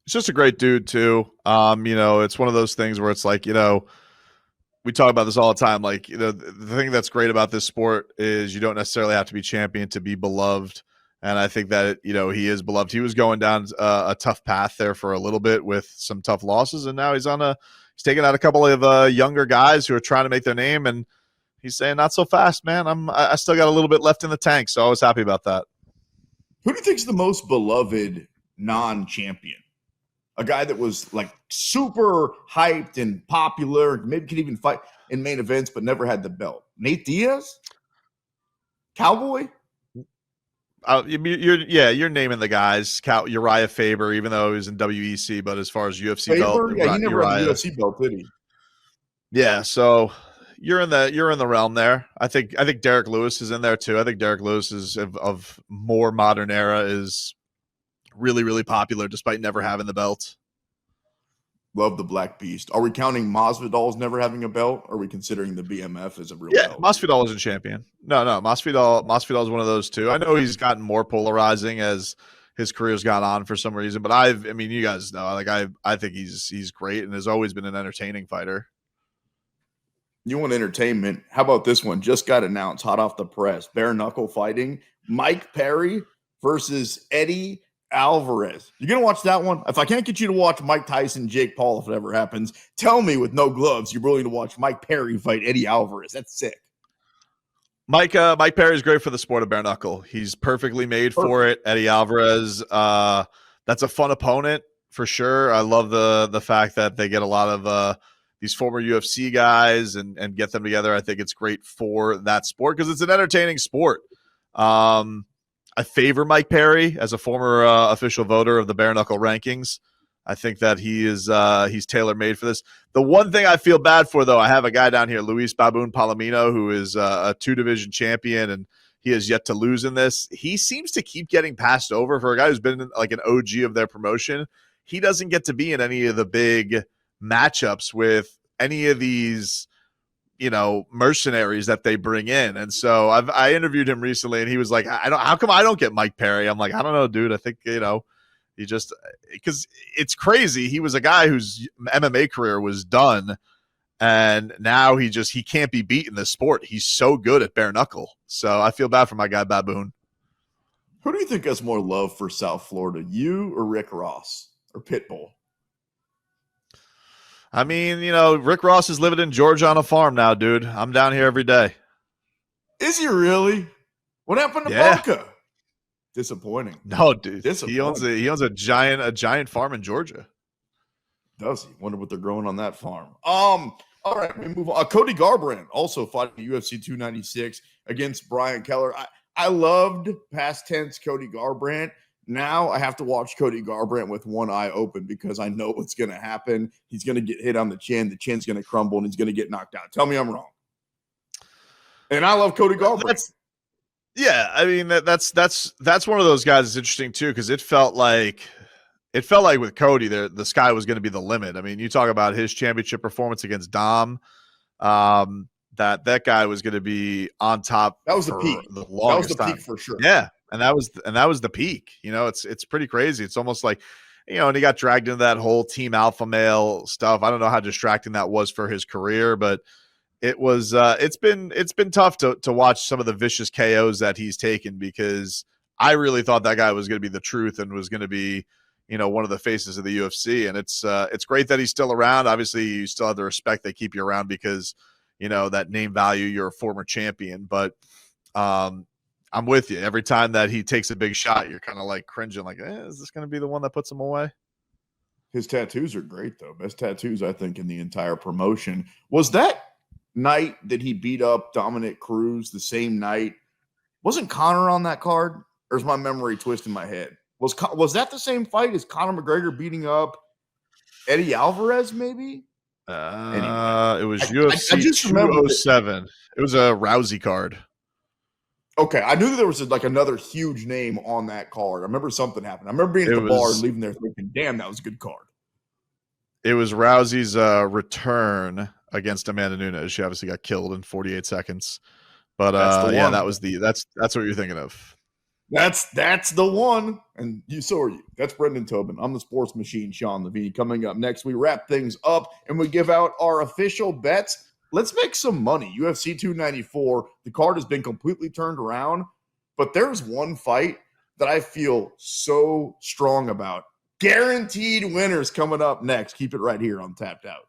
He's just a great dude too. It's one of those things where it's like, we talk about this all the time. Like, the thing that's great about this sport is you don't necessarily have to be champion to be beloved. And I think that, he is beloved. He was going down a tough path there for a little bit with some tough losses. And now he's taking out a couple of younger guys who are trying to make their name. And he's saying, not so fast, man. I still got a little bit left in the tank. So I was happy about that. Who do you think is the most beloved non-champion? A guy that was like super hyped and popular, maybe could even fight in main events, but never had the belt. Nate Diaz? Cowboy? You're naming the guys. Uriah Faber, even though he was in WEC, but as far as UFC Faber? belt, Yeah, he never had the UFC belt, did he? Yeah, so you're in the realm there. I think Derek Lewis is in there too. I think Derek Lewis is of more modern era is really, really popular despite never having the belt. Love the Black Beast. Are we counting Masvidal's never having a belt? Or are we considering the BMF as a real belt? Masvidal wasn't champion. No, Masvidal is one of those too. I know he's gotten more polarizing as his career's gone on for some reason, but you guys know, like I think he's great and has always been an entertaining fighter. You want entertainment? How about this one? Just got announced, hot off the press. Bare knuckle fighting. Mike Perry versus Eddie Alvarez. You're going to watch that one? If I can't get you to watch Mike Tyson, Jake Paul, if it ever happens, to me with no gloves, you're willing to watch Mike Perry fight Eddie Alvarez. That's sick. Mike Perry is great for the sport of bare knuckle. He's perfectly made for it. Eddie Alvarez, that's a fun opponent for sure. I love the fact that they get a lot of these former UFC guys and get them together. I think it's great for that sport because it's an entertaining sport. I favor Mike Perry as a former official voter of the bare knuckle rankings. I think that he's tailor made for this. The one thing I feel bad for, though, I have a guy down here, Luis Baboon Palomino, who is a 2-division champion, and he has yet to lose in this. He seems to keep getting passed over for a guy who's been like an OG of their promotion. He doesn't get to be in any of the big matchups with any of these, mercenaries that they bring in. And so I interviewed him recently, and he was like, how come I don't get Mike Perry? I'm like, I don't know, dude. I think, he just, because it's crazy. He was a guy whose MMA career was done, and now he can't be beat in this sport. He's so good at bare knuckle. So I feel bad for my guy Baboon. Who do you think has more love for South Florida, you or Rick Ross or Pitbull? I mean, Rick Ross is living in Georgia on a farm now, dude. I'm down here every day. Is he really? What happened to Boca? Disappointing. No, dude. He owns a giant farm in Georgia. Does he? Wonder what they're growing on that farm. All right, we move on. Cody Garbrandt also fighting UFC 296 against Brian Keller. I loved past tense Cody Garbrandt. Now I have to watch Cody Garbrandt with one eye open because I know what's going to happen. He's going to get hit on the chin. The chin's going to crumble, and he's going to get knocked out. Tell me I'm wrong. And I love Cody Garbrandt. Yeah, I mean that's one of those guys that's interesting too, because it felt like with Cody the sky was going to be the limit. I mean, you talk about his championship performance against Dom, that guy was going to be on top. That was the peak. The longest that was the time. peak for sure. Yeah, and that was the peak. It's pretty crazy. It's almost like, and he got dragged into that whole team alpha male stuff. I don't know how distracting that was for his career, but it was it's been tough to watch some of the vicious KOs that he's taken, because I really thought that guy was going to be the truth and was going to be, one of the faces of the UFC. And it's great that he's still around. Obviously, you still have the respect they keep you around because, that name value, you're a former champion. But I'm with you. Every time that he takes a big shot, you're kind of like cringing, like, is this going to be the one that puts him away? His tattoos are great, though. Best tattoos, I think, in the entire promotion. Was that night that he beat up Dominic Cruz the same night? Wasn't Conor on that card? Or is my memory twisting my head? Was that the same fight as Conor McGregor beating up Eddie Alvarez, maybe? Anyway, it was UFC 207. It was a Rousey card. Okay, I knew that there was another huge name on that card. I remember something happened. I remember being at the bar and leaving there thinking, damn, that was a good card. It was Rousey's return against Amanda Nunes. She obviously got killed in 48 seconds. But that's what you're thinking of. That's the one. And so are you. That's Brendan Tobin. I'm the sports machine, Sean Levine. Coming up next, we wrap things up and we give out our official bets. Let's make some money. UFC 294, the card has been completely turned around, but there's one fight that I feel so strong about. Guaranteed winners coming up next. Keep it right here on Tapped Out.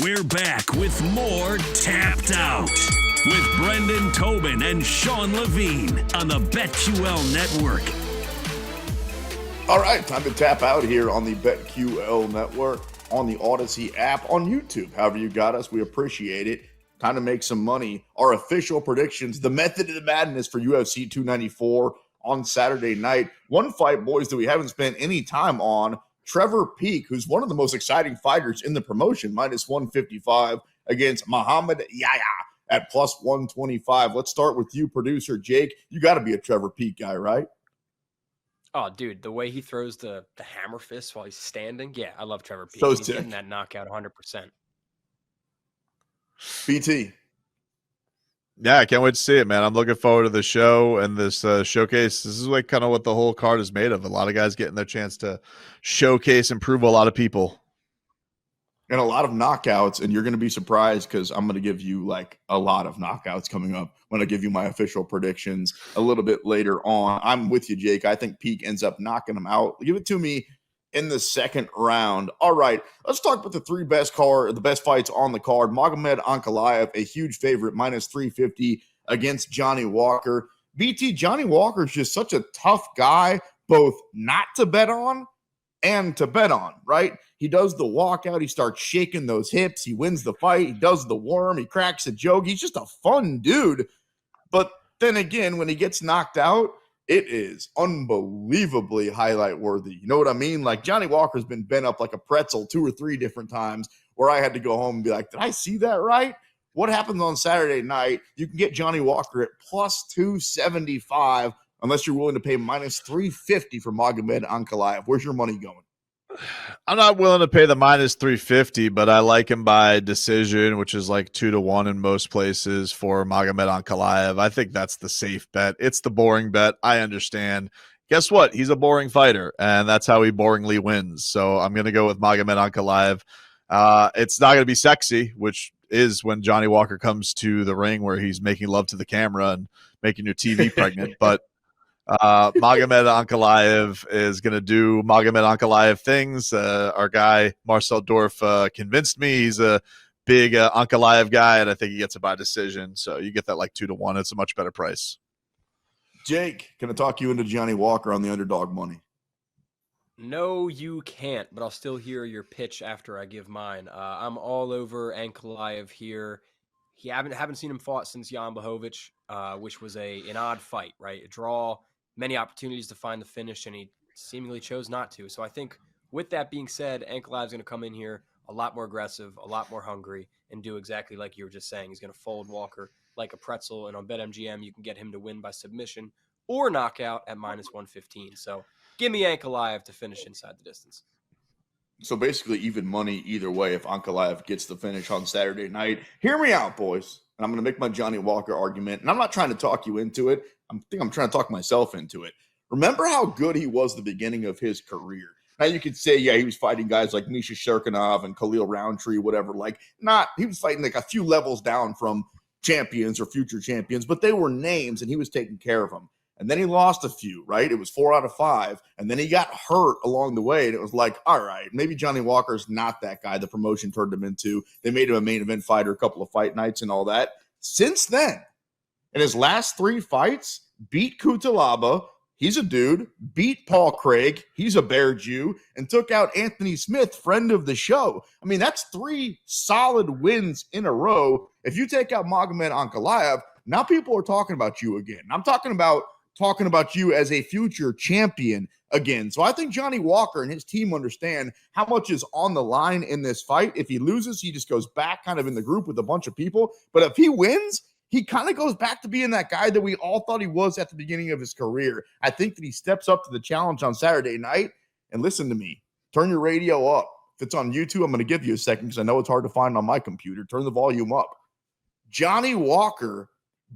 We're back with more Tapped Out with Brendan Tobin and Sean Levine on the BetQL Network. All right, time to tap out here on the BetQL Network, on the Odyssey app, on YouTube. However you got us, we appreciate it. Time to make some money. Our official predictions, the method of the madness for UFC 294 on Saturday night. One fight, boys, that we haven't spent any time on. Trevor Peek, who's one of the most exciting fighters in the promotion, minus 155 against Muhammad Yahya at plus 125. Let's start with you, producer Jake. You got to be a Trevor Peek guy, right? Oh, dude, the way he throws the hammer fist while he's standing. Yeah, I love Trevor Peek. So He's sick. getting that knockout 100%. BT. Yeah, I can't wait to see it, man. I'm looking forward to the show and this showcase. This is like kind of what the whole card is made of. A lot of guys getting their chance to showcase and prove a lot of people. And a lot of knockouts, and you're going to be surprised because I'm going to give you like a lot of knockouts coming up when I give you my official predictions a little bit later on. I'm with you, Jake. I think Peek ends up knocking him out. Give it to me in the second round. All right, let's talk about the best fights on the card. Magomed Ankalaev, a huge favorite, minus 350 against Johnny Walker. BT, Johnny Walker is just such a tough guy, both not to bet on and to bet on, right? He does the walkout. He starts shaking those hips. He wins the fight. He does the worm. He cracks a joke. He's just a fun dude. But then again, when he gets knocked out, it is unbelievably highlight worthy. You know what I mean? Like Johnny Walker's been bent up like a pretzel 2 or 3 different times where I had to go home and be like, did I see that right? What happens on Saturday night? You can get Johnny Walker at plus 275 unless you're willing to pay minus 350 for Magomed Ankalaev. Where's your money going? I'm not willing to pay the minus 350, but I like him by decision, which is like 2-1 in most places for Magomed Ankalaev. I think that's the safe bet. It's the boring bet. I understand. Guess what? He's a boring fighter, and that's how he boringly wins. So I'm going to go with Magomed Ankalaev. It's not going to be sexy, which is when Johnny Walker comes to the ring where he's making love to the camera and making your TV pregnant. But Magomed Ankalaev is going to do Magomed Ankalaev things. Our guy Marcel Dorf convinced me he's a big Ankalaev guy, and I think he gets it by decision. So you get that like 2-1. It's a much better price. Jake, can I talk you into Johnny Walker on the underdog money? No, you can't, but I'll still hear your pitch after I give mine. I'm all over Ankalaev here. Haven't seen him fought since Jan Blachowicz, which was an odd fight, right? A draw, many opportunities to find the finish, and he seemingly chose not to. So I think with that being said, Ankalaev's going to come in here a lot more aggressive, a lot more hungry, and do exactly like you were just saying. He's going to fold Walker like a pretzel, and on BetMGM, you can get him to win by submission or knockout at minus 115. So give me Ankalaev to finish inside the distance. So basically even money either way if Ankalaev gets the finish on Saturday night. Hear me out, boys. And I'm going to make my Johnny Walker argument. And I'm not trying to talk you into it. I think I'm trying to talk myself into it. Remember how good he was at the beginning of his career. Now you could say, yeah, he was fighting guys like Misha Shirkinov and Khalil Roundtree, whatever. He was fighting like a few levels down from champions or future champions, but they were names and he was taking care of them. And then he lost a few, right? It was 4 out of 5. And then he got hurt along the way. And it was like, all right, maybe Johnny Walker's not that guy the promotion turned him into. They made him a main event fighter, a couple of fight nights and all that. Since then, in his last 3 fights, beat Kutalaba, he's a dude, beat Paul Craig, he's a Bear Jew, and took out Anthony Smith, friend of the show. I mean, that's 3 solid wins in a row. If you take out Magomed Ankalaev, now people are talking about you again. I'm talking about you as a future champion again. So I think Johnny Walker and his team understand how much is on the line in this fight. If he loses, he just goes back kind of in the group with a bunch of people. But if he wins, he kind of goes back to being that guy that we all thought he was at the beginning of his career. I think that he steps up to the challenge on Saturday night. And listen to me, turn your radio up. If it's on YouTube, I'm going to give you a second because I know it's hard to find on my computer. Turn the volume up. Johnny Walker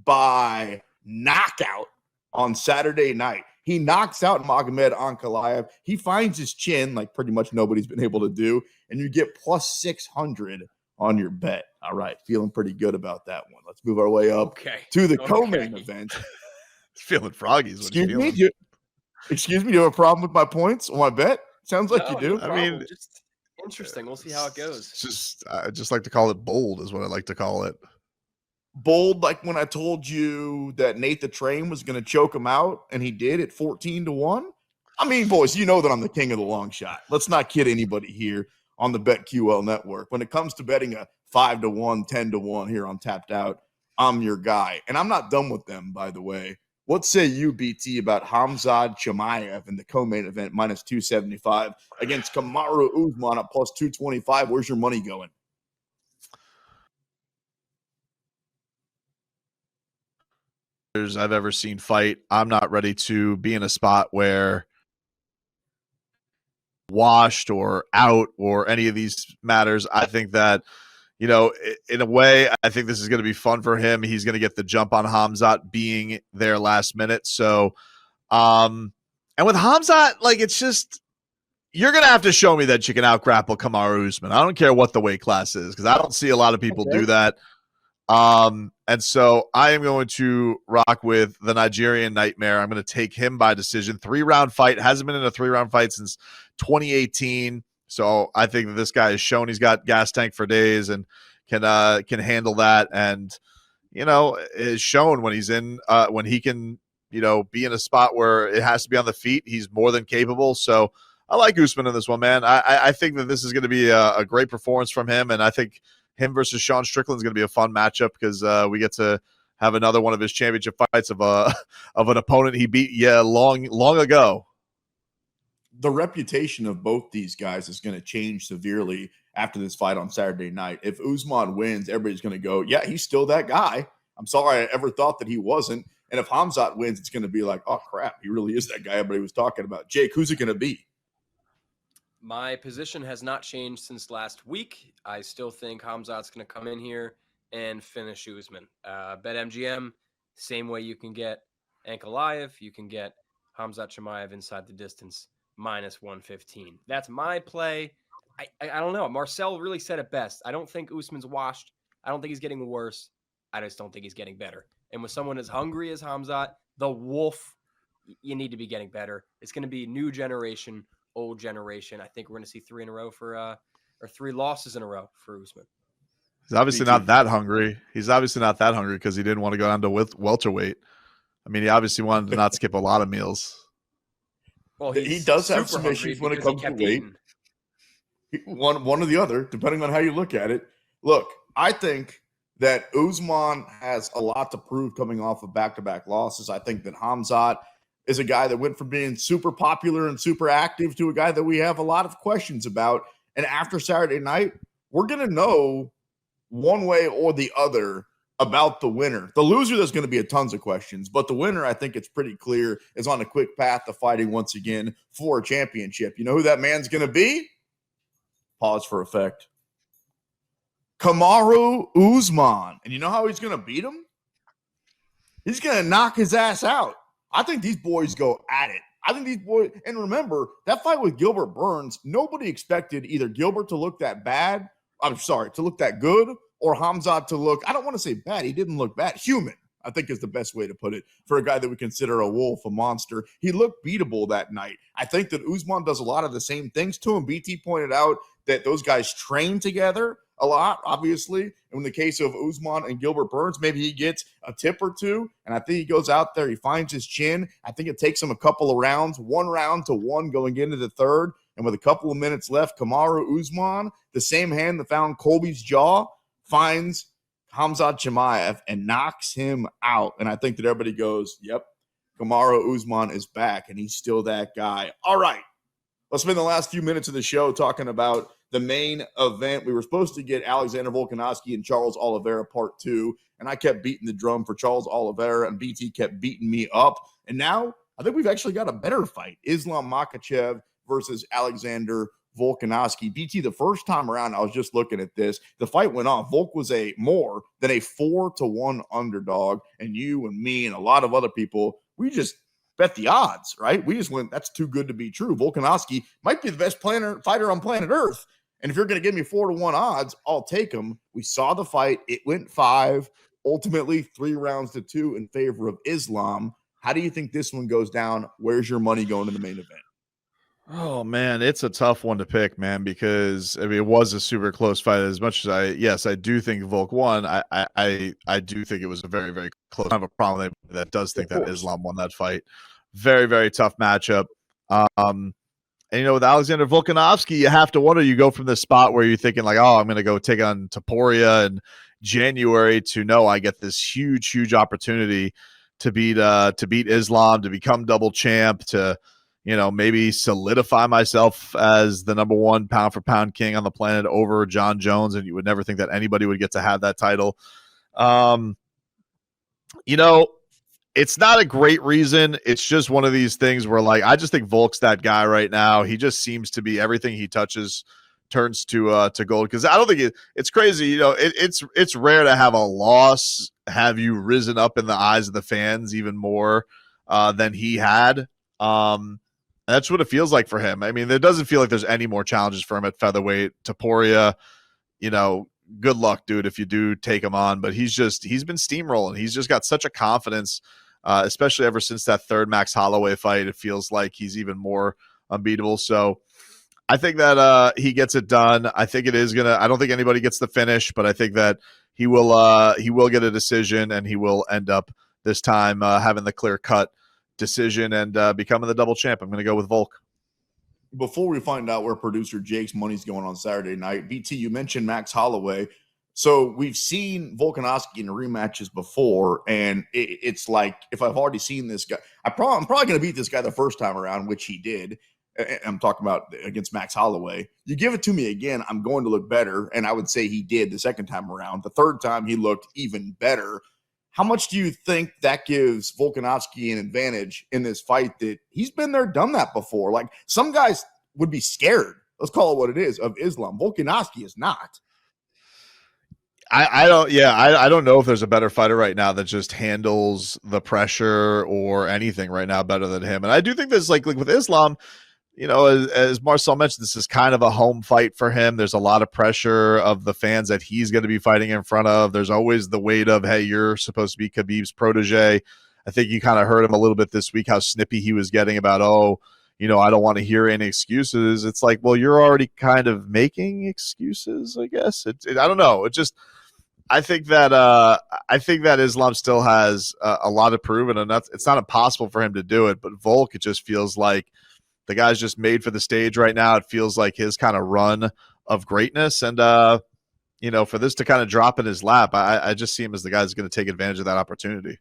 by knockout on Saturday night. He knocks out Magomed Ankalaev. He finds his chin like pretty much nobody's been able to do, and you get plus 600 on your bet. All right, feeling pretty good about that one. Let's move our way up to the co-main event. Feeling froggy is what he's feeling. Excuse me, do you have a problem with my points on my bet? Sounds like you do. No problem. Interesting. We'll see how it goes. It's just I just like to call it bold, is what I like to call it. Bold, like when I told you that Nate the Train was going to choke him out, and he did at 14-1. I mean, boys, you know that I'm the king of the long shot. Let's not kid anybody here on the BetQL network. When it comes to betting a 5-1, 10-1 here on Tapped Out, I'm your guy. And I'm not done with them, by the way. What say you, BT, about Khamzat Chimaev in the co-main event, minus 275 against Kamaru Usman at plus 225? Where's your money going? I've ever seen fight. I'm not ready to be in a spot where washed or out or any of these matters. I think that, you know, in a way, I think this is going to be fun for him. He's going to get the jump on Khamzat being there last minute. So, and with Khamzat, like, it's just, you're going to have to show me that you can out-grapple Kamaru Usman. I don't care what the weight class is, because I don't see a lot of people do that. And so I am going to rock with the Nigerian Nightmare. I'm going to take him by decision. 3-round fight. Hasn't been in a 3-round fight since 2018. So I think that this guy has shown he's got gas tank for days and can handle that. And, you know, is shown when he's in, when he can, you know, be in a spot where it has to be on the feet. He's more than capable. So I like Usman in this one, man. I think that this is going to be a great performance from him. And I think him versus Sean Strickland is going to be a fun matchup, because we get to have another one of his championship fights of an opponent he beat long ago. The reputation of both these guys is going to change severely after this fight on Saturday night. If Usman wins, everybody's going to go, yeah, he's still that guy. I'm sorry I ever thought that he wasn't. And if Khamzat wins, it's going to be like, oh, crap, he really is that guy everybody was talking about. Jake, who's it going to be? My position has not changed since last week. I still think Khamzat's going to come in here and finish Usman. BetMGM, same way you can get Ankalaev, you can get Khamzat Chimaev inside the distance, minus 115. That's my play. I don't know. Marcel really said it best. I don't think Usman's washed. I don't think he's getting worse. I just don't think he's getting better. And with someone as hungry as Khamzat, the Wolf, you need to be getting better. It's going to be new generation, old generation. I think we're going to see 3 in a row or 3 losses in a row for Usman. He's obviously not that hungry. He's obviously not that hungry because he didn't want to go down to welterweight. I mean, he obviously wanted to not skip a lot of meals. Well, he does have some issues when it comes to weight. One or the other, depending on how you look at it. Look, I think that Usman has a lot to prove coming off of back-to-back losses. I think that Khamzat is a guy that went from being super popular and super active to a guy that we have a lot of questions about. And after Saturday night, we're going to know one way or the other about the winner. The loser, there's going to be tons of questions, but the winner, I think it's pretty clear, is on a quick path to fighting once again for a championship. You know who that man's going to be? Pause for effect. Kamaru Usman. And you know how he's going to beat him? He's going to knock his ass out. I think these boys go at it. I think these boys, and remember, that fight with Gilbert Burns, nobody expected either Gilbert to look that bad, to look that good, or Khamzat to look, I don't want to say bad, he didn't look bad, human, I think is the best way to put it, for a guy that we consider a wolf, a monster. He looked beatable that night. I think that Usman does a lot of the same things to him. BT pointed out that those guys train together a lot, obviously. And in the case of Usman and Gilbert Burns, maybe he gets a tip or two, and I think he goes out there, he finds his chin. I think it takes him a couple of rounds, 1-1 going into the third, and with a couple of minutes left, Kamaru Usman, the same hand that found Colby's jaw, finds Khamzat Chimaev and knocks him out. And I think that everybody goes, yep, Kamaru Usman is back, and he's still that guy. All right, let's spend the last few minutes of the show talking about the main event. We were supposed to get Alexander Volkanovski and Charles Oliveira part 2, and I kept beating the drum for Charles Oliveira, and BT kept beating me up. And now I think we've actually got a better fight. Islam Makhachev versus Alexander Volkanovski. BT, the first time around, I was just looking at this. The fight went on. Volk was a more than a 4-1 underdog, and you and me and a lot of other people, we just bet the odds, right? We just went, that's too good to be true. Volkanovski might be the best fighter on planet Earth. And if you're going to give me 4-1 odds, I'll take them. We saw the fight. It went 5, ultimately 3-2 in favor of Islam. How do you think this one goes down? Where's your money going in the main event? Oh man, it's a tough one to pick, man, because I mean it was a super close fight. As much as I do think Volk won. I do think it was a very, very close. I have a problem that does think Of that course. Islam won that fight. Very, very tough matchup. And with Alexander Volkanovski, you have to wonder. You go from this spot where you're thinking like, oh, I'm going to go take on Taporia in January to no, I get this huge, huge opportunity to beat Islam, to become double champ, to maybe solidify myself as the number one pound for pound king on the planet over John Jones. And you would never think that anybody would get to have that title. You know, it's not a great reason. It's just one of these things where, like, I just think Volk's that guy right now. He just seems to be everything he touches turns to gold. Because I don't think it's crazy. It's rare to have a loss have you risen up in the eyes of the fans even more than he had. That's what it feels like for him. I mean, it doesn't feel like there's any more challenges for him at featherweight. Taporia, good luck, dude, if you do take him on. But he's been steamrolling. He's just got such a confidence, especially ever since that third Max Holloway fight. It feels like he's even more unbeatable. So I think that he gets it done. I think it is I don't think anybody gets the finish, but I think that he will get a decision, and he will end up this time having the clear cut decision and becoming the double champ. I'm going to go with Volk. Before we find out where producer Jake's money's going on Saturday night, BT, you mentioned Max Holloway. So we've seen Volkanovski in rematches before, and it's like, if I've already seen this guy, I'm probably going to beat this guy the first time around, which he did. I'm talking about against Max Holloway. You give it to me again, I'm going to look better, and I would say he did the second time around. The third time, he looked even better. How much do you think that gives Volkanovski an advantage in this fight that he's been there, done that before? Like, some guys would be scared, let's call it what it is, of Islam. Volkanovski is not. I don't know if there's a better fighter right now that just handles the pressure or anything right now better than him. And I do think this, like with Islam, as Marcel mentioned, this is kind of a home fight for him. There's a lot of pressure of the fans that he's going to be fighting in front of. There's always the weight of, hey, you're supposed to be Khabib's protege. I think you kind of heard him a little bit this week, how snippy he was getting about, I don't want to hear any excuses. It's like, well, you're already kind of making excuses, I guess. I don't know. I think that Islam still has a lot to prove, and it's not impossible for him to do it. But Volk, it just feels like the guy's just made for the stage right now. It feels like his kind of run of greatness. And, for this to kind of drop in his lap, I just see him as the guy that's going to take advantage of that opportunity.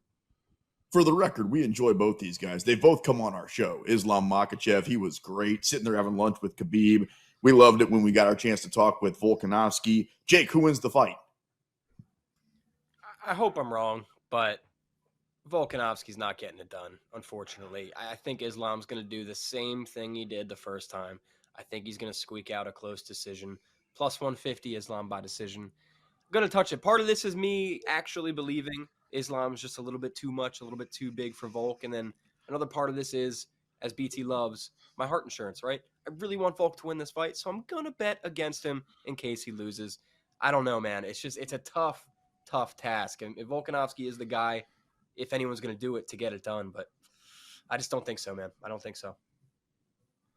For the record, we enjoy both these guys. They both come on our show. Islam Makhachev, he was great, sitting there having lunch with Khabib. We loved it when we got our chance to talk with Volkanovski. Jake, who wins the fight? I hope I'm wrong, but Volkanovski's not getting it done, unfortunately. I think Islam's going to do the same thing he did the first time. I think he's going to squeak out a close decision. Plus 150 Islam by decision. I'm going to touch it. Part of this is me actually believing Islam's just a little bit too much, a little bit too big for Volk. And then another part of this is, as BT loves, my heart insurance, right? I really want Volk to win this fight, so I'm going to bet against him in case he loses. I don't know, man. It's a tough task. And Volkanovski is the guy, if anyone's going to do it, to get it done. But I just don't think so, man. I don't think so.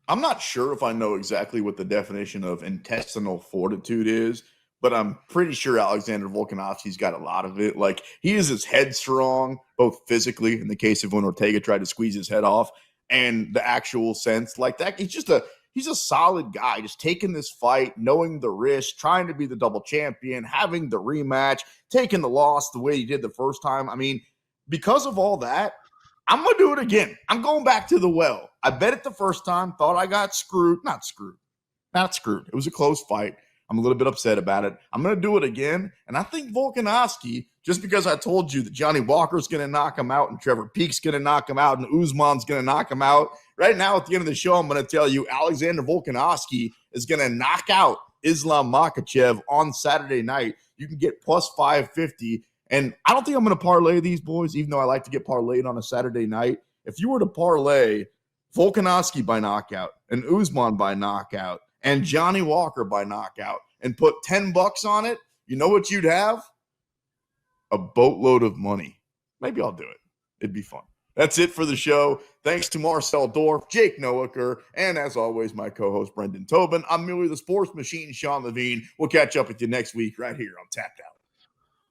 I'm not sure if I know exactly what the definition of intestinal fortitude is, but I'm pretty sure Alexander Volkanovski's got a lot of it. Like, he is his headstrong, both physically, in the case of when Ortega tried to squeeze his head off, and the actual sense. Like that, he's a solid guy, just taking this fight, knowing the risk, trying to be the double champion, having the rematch, taking the loss the way he did the first time. I mean, because of all that, I'm going to do it again. I'm going back to the well. I bet it the first time, thought I got screwed. Not screwed. It was a close fight. I'm a little bit upset about it. I'm going to do it again. And I think Volkanovski, just because I told you that Johnny Walker's going to knock him out and Trevor Peek's going to knock him out and Usman's going to knock him out, right now at the end of the show, I'm going to tell you Alexander Volkanovski is going to knock out Islam Makhachev on Saturday night. You can get plus 550. And I don't think I'm going to parlay these boys, even though I like to get parlayed on a Saturday night. If you were to parlay Volkanovski by knockout and Usman by knockout and Johnny Walker by knockout and put $10 on it, you know what you'd have? A boatload of money. Maybe I'll do it. It'd be fun. That's it for the show. Thanks to Marcel Dorff, Jake Noacker, and as always, my co-host Brendan Tobin. I'm merely the sports machine, Sean Levine. We'll catch up with you next week right here on Tapped Out.